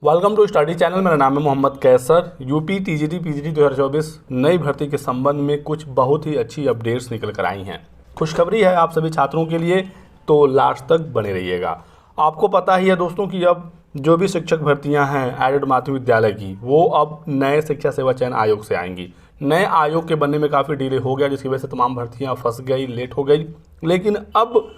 Welcome to study channel. मेरा नाम है Mohammad Kaiser. UP TGT PGT 2024 नई भर्ती के संबंध में कुछ बहुत ही अच्छी अपडेट्स निकल कर आई हैं। खुशखबरी है आप सभी छात्रों के लिए, तो लास्ट तक बने रहिएगा। आपको पता ही है दोस्तों कि अब जो भी शिक्षक भर्तियां हैं एडेड माध्यमिक विद्यालय की, वो अब नए शिक्षा सेवा चयन आयोग से आएंगी। नए आयोग के बनने में काफ़ी डिले हो गया, जिसकी वजह से तमाम भर्तियाँ फंस गई, लेट हो गई। लेकिन अब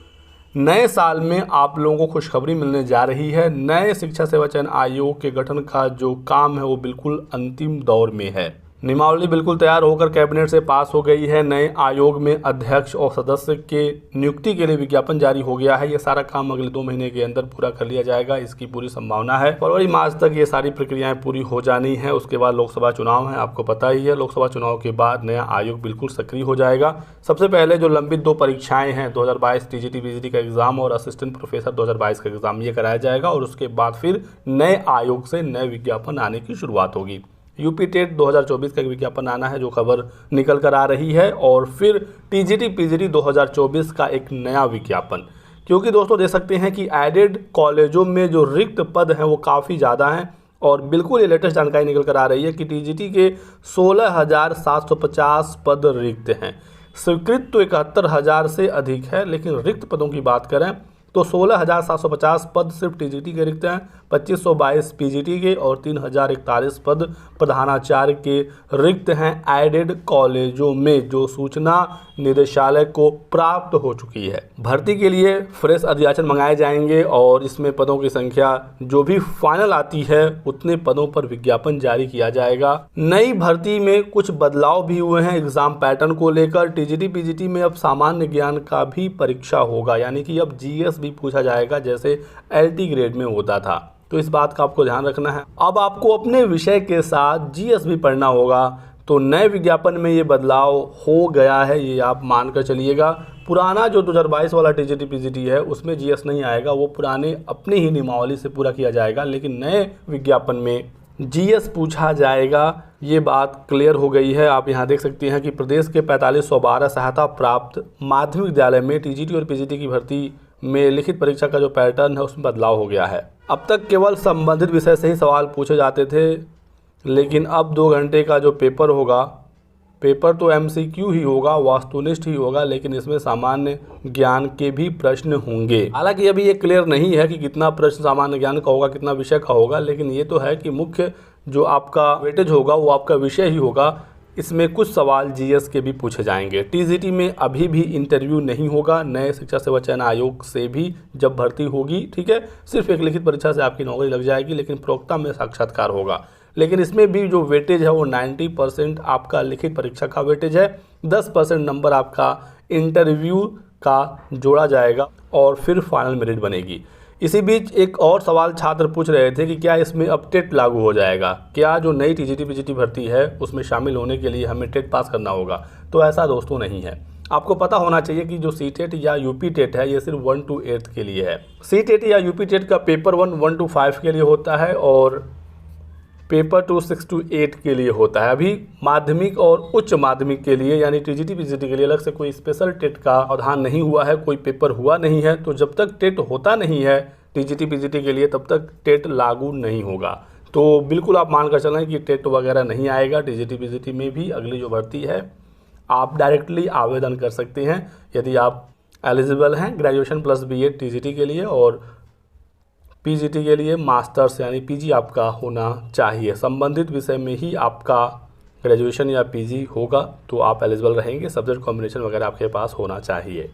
नए साल में आप लोगों को खुशखबरी मिलने जा रही है। नए शिक्षा सेवा चयन आयोग के गठन का जो काम है वो बिल्कुल अंतिम दौर में है। नियमावली बिल्कुल तैयार होकर कैबिनेट से पास हो गई है। नए आयोग में अध्यक्ष और सदस्य के नियुक्ति के लिए विज्ञापन जारी हो गया है। ये सारा काम अगले 2 महीने के अंदर पूरा कर लिया जाएगा, इसकी पूरी संभावना है। फरवरी मार्च तक ये सारी प्रक्रियाएं पूरी हो जानी है। उसके बाद लोकसभा चुनाव है, आपको पता ही है। लोकसभा चुनाव के बाद नया आयोग बिल्कुल सक्रिय हो जाएगा। सबसे पहले जो लंबित 2 परीक्षाएं हैं, 2022 टीजीटी पीजीटी का एग्जाम और असिस्टेंट प्रोफेसर 2022 का एग्जाम, ये कराया जाएगा। और उसके बाद फिर नए आयोग से नए विज्ञापन आने की शुरुआत होगी। यूपी टेट 2024 का एक विज्ञापन आना है, जो खबर निकल कर आ रही है। और फिर टीजीटी पीजीटी 2024 का एक नया विज्ञापन, क्योंकि दोस्तों देख सकते हैं कि एडेड कॉलेजों में जो रिक्त पद हैं वो काफ़ी ज़्यादा हैं। और बिल्कुल ये लेटेस्ट जानकारी निकल कर आ रही है कि टीजीटी के 16,750 पद रिक्त हैं। स्वीकृत तो 71,000 से अधिक है, लेकिन रिक्त पदों की बात करें तो 16,750 पद सिर्फ टीजीटी के रिक्त हैं, 2,522 पीजीटी के और 3,041 पद प्रधानाचार्य के रिक्त हैं एडेड कॉलेजों में, जो सूचना निदेशालय को प्राप्त हो चुकी है। भर्ती के लिए फ्रेश अधियाचन मंगाए जाएंगे और इसमें पदों की संख्या जो भी फाइनल आती है उतने पदों पर विज्ञापन जारी किया जाएगा। नई भर्ती में कुछ बदलाव भी हुए हैं एग्जाम पैटर्न को लेकर। टीजीटी पीजीटी में अब सामान्य ज्ञान का भी परीक्षा होगा, यानी कि अब जीएस भी पूछा जाएगा जैसे एलटी ग्रेड में होता था। तो इस बात का आपको ध्यान रखना है। अब आपको अपने विषय के साथ जीएस भी पढ़ना होगा। तो नए विज्ञापन में ये बदलाव हो गया है, ये आप मानकर चलिएगा। पुराना जो 2022 वाला टीजीटी पीजीटी है उसमें जीएस नहीं आएगा, वो पुराने अपनी ही नियमावली से पूरा किया जाएगा। लेकिन नए विज्ञापन में जीएस पूछा जाएगा, ये बात क्लियर हो गई है। आप यहाँ देख सकते हैं कि प्रदेश के 4512 सहायता प्राप्त माध्यमिक विद्यालय में टीजीटी और पीजीटी की भर्ती में लिखित परीक्षा का जो पैटर्न है उसमें बदलाव हो गया है। अब तक केवल संबंधित विषय से ही सवाल पूछे जाते थे, लेकिन अब 2 घंटे का जो पेपर होगा, पेपर तो एमसीक्यू ही होगा, वस्तुनिष्ठ ही होगा, लेकिन इसमें सामान्य ज्ञान के भी प्रश्न होंगे। हालांकि अभी ये क्लियर नहीं है कि कितना प्रश्न सामान्य ज्ञान का होगा, कितना विषय का होगा, लेकिन ये तो है कि मुख्य जो आपका वेटेज होगा वो आपका विषय ही होगा। इसमें कुछ सवाल जीएस के भी पूछे जाएंगे। टीजीटी में अभी भी इंटरव्यू नहीं होगा, नए शिक्षा सेवा चयन आयोग से भी जब भर्ती होगी, ठीक है, सिर्फ एक लिखित परीक्षा से आपकी नौकरी लग जाएगी, लेकिन प्रवक्ता में साक्षात्कार होगा। लेकिन इसमें भी जो वेटेज है वो 90% आपका लिखित परीक्षा का वेटेज है, 10% नंबर आपका इंटरव्यू का जोड़ा जाएगा और फिर फाइनल मेरिट बनेगी। इसी बीच एक और सवाल छात्र पूछ रहे थे कि क्या इसमें अब टेट लागू हो जाएगा, क्या जो नई टीजीटी पीजीटी भर्ती है उसमें शामिल होने के लिए हमें टेट पास करना होगा। तो ऐसा दोस्तों नहीं है। आपको पता होना चाहिए कि जो सीटेट या यूपी टेट है ये सिर्फ 1 to 8 के लिए है। सीटेट या यूपी टेट का पेपर 1 to 5 के लिए होता है और पेपर 2 6 to 8 के लिए होता है। अभी माध्यमिक और उच्च माध्यमिक के लिए यानी टीजीटी पीजीटी के लिए अलग से कोई स्पेशल टेट का प्रावधान नहीं हुआ है, कोई पेपर हुआ नहीं है। तो जब तक टेट होता नहीं है टीजीटी पीजीटी के लिए, तब तक टेट लागू नहीं होगा। तो बिल्कुल आप मानकर चलें कि टेट वगैरह नहीं आएगा। टीजीटी पीजीटी में भी अगली जो भर्ती है आप डायरेक्टली आवेदन कर सकते हैं यदि आप एलिजिबल हैं ग्रेजुएशन प्लस बीएड टीजीटी के लिए, और पीजीटी के लिए मास्टर्स यानी पीजी आपका होना चाहिए। संबंधित विषय में ही आपका ग्रेजुएशन या पीजी होगा तो आप एलिजिबल रहेंगे। सब्जेक्ट कॉम्बिनेशन वगैरह आपके पास होना चाहिए।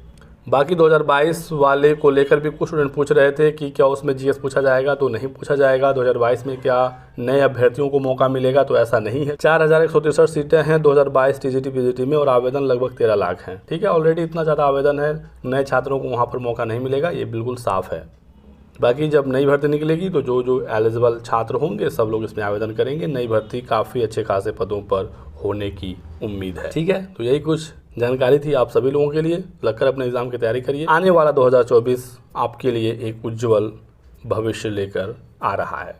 बाकी 2022 वाले को लेकर भी कुछ स्टूडेंट पूछ रहे थे कि क्या उसमें जीएस पूछा जाएगा, तो नहीं पूछा जाएगा। 2022 में क्या नए अभ्यर्थियों को मौका मिलेगा, तो ऐसा नहीं है। 4,163 सीटें हैं 2022 टीजीटी पीजीटी में और आवेदन लगभग 13 लाख हैं, ठीक है। ऑलरेडी इतना ज़्यादा आवेदन है, नए छात्रों को वहाँ पर मौका नहीं मिलेगा, ये बिल्कुल साफ है। बाकी जब नई भर्ती निकलेगी तो जो एलिजिबल छात्र होंगे सब लोग इसमें आवेदन करेंगे। नई भर्ती काफ़ी अच्छे खासे पदों पर होने की उम्मीद है, ठीक है। तो यही कुछ जानकारी थी आप सभी लोगों के लिए। लगकर अपने एग्जाम की तैयारी करिए। आने वाला 2024 आपके लिए एक उज्जवल भविष्य लेकर आ रहा है।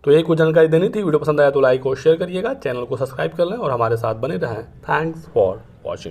तो यही कुछ जानकारी देनी थी। वीडियो पसंद आया तो लाइक और शेयर करिएगा, चैनल को सब्सक्राइब कर लें और हमारे साथ बने रहें। Thanks for watching.